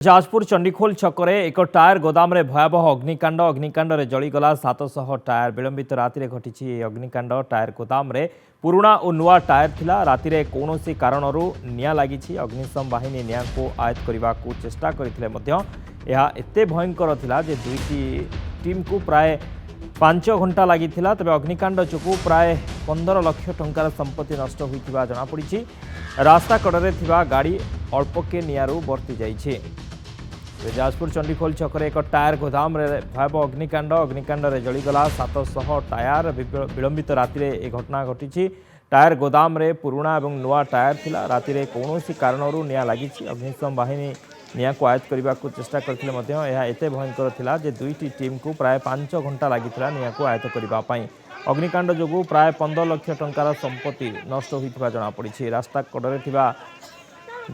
जाजपुर चंडीखोल छकरे एक टायर गोदाम रे भयावह अग्निकांड रे जलीगला 700 टायर विलंबित राति घटी अग्निकांड टायर गोदाम रे पुराणा और नुआ टायर थिला राति रे कौनसी कारणरू निया लागिछि अग्निशम बाहिनी निया को आयत्त करने को चेष्टा करथिले मध्य यह एते भयंकर थिला जे दुईटी टीम को प्राय 5 घंटा लगी तेज अग्निकांड जो प्राय 15 लाख टंकार संपत्ति नष्ट होता जमापड़ी रास्ता कड़े गाड़ी अल्पके नियारू बर्ती जाइए। जाजपुर चंडीखोल छकरे एक टायर गोदाम रे भयावह अग्निकांड रे जलीगला 700 टायर विलंबित राति ए घटना घटी टायर गोदाम रे पुराणा और नुआ टायर थिला राति रे कौनसी कारणरू निया लगी अग्निशम बाहिनी निया को आयत्त करने को चेष्टा करथिले मध्य यह एते भयंकर थिला जे दुईटी टीम को प्राय 5 घंटा लगी निया को आयत्त करने अग्निकांड जो प्राय 15 लाख टंकार संपत्ति नष्ट होता जमापड़ी रास्ता कड़े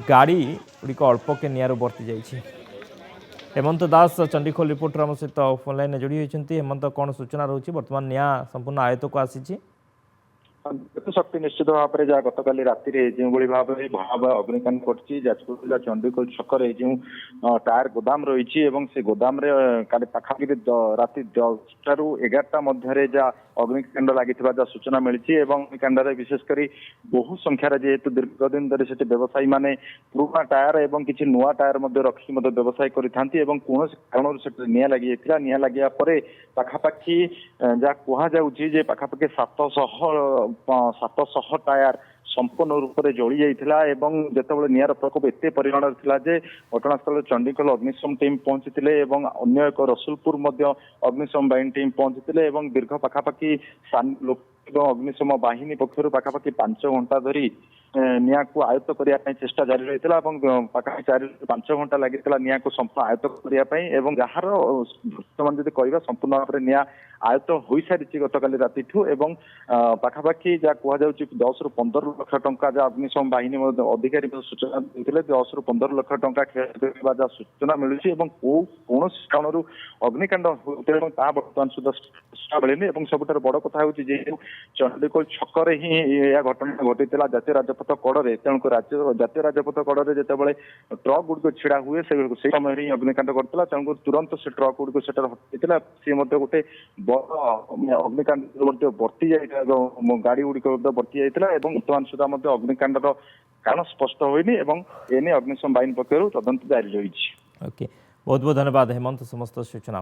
गाड़ी गुड़िक अल्पके नियारू बर्ती जाइए। हेमंत दास चंडीखोल रिपोर्टर आम सहित ऑनलाइन जोड़ी होती। हेमंत कौन सूचना रही बर्तमान निया संपूर्ण आयत को आसी शक्ति निश्चित भाव में जहाँ गतकाली राति जो भाव में भयावह अग्निकांड घटी जाजपुर जिला चंडीखोल छकरे जो टायर गोदाम रही से गोदाम पाखापाखि राति 10 ରୁ 11ଟା मध्य जहाँ अग्निकांड लगी सूचना मिली अग्निकांड विशेषकर बहु संख्यार जेहेतु दीर्घ दिन धरी से व्यवसायी मैंने पुराणा टायर और किसी नुआ टायर रखी व्यवसाय करते कौन कारण से निया लगी निया लगे पाखापाखि जहाँ कहुचे पाखापाखि 700 टायर संपूर्ण रूप से जली जाता जिते नियार प्रकोप एत परिमाण था घटनास्थल चंडीखोल अग्निशम टीम पहुंची अन्य एक रसुलपुर अग्निशम बाहिनी टीम पहुंची दीर्घ पाखापाखि अग्निशम बाहिनी पक्षर पाखापाखि 5 घंटा धरी निया को आयत्त करने चेष्टा जारी रही पाखापाखि 4 ରୁ 5 घंटा लगी निया को संपूर्ण आयत्त करने जार बर्तमान जब कह संपूर्ण भाव में निया आयत्त हो सारी गतकाली राति पाखापाखि जहाँ कहुचे 10 ରୁ 15 लाख टंका जहाँ अग्निशम बाहिनी अधिकारी सूचना देते 10 ରୁ 15 लाख टंका क्षय जहाँ सूचना मिलूँ कौन कारणरू अग्निकांड होता बर्तमान सुधा सूचना मिलनी सबुठ बड़ कथा हूँ चंडीखोल छकरे ही यह घटना घटी जातीय राजपथ कड़े तेणुक जातीय राजपथ कड़े जिते ट्रक गुड़िक छिड़ा हुए से समय ही अग्निकांड करता तेणुक तुरंत से ट्रक गुड़िक से हटाई सी गोटे बड़ अग्निकांड बर्ती जाता गाड़ी गुड़िक बर्ती जाता बर्तमान सुधा अग्निकांड कारण स्पष्ट होनी एने अग्निशम बाहिनी पक्षर तदंत जारी रही। ओके बहुत बहुत धन्यवाद हेमंत समस्त सूचना।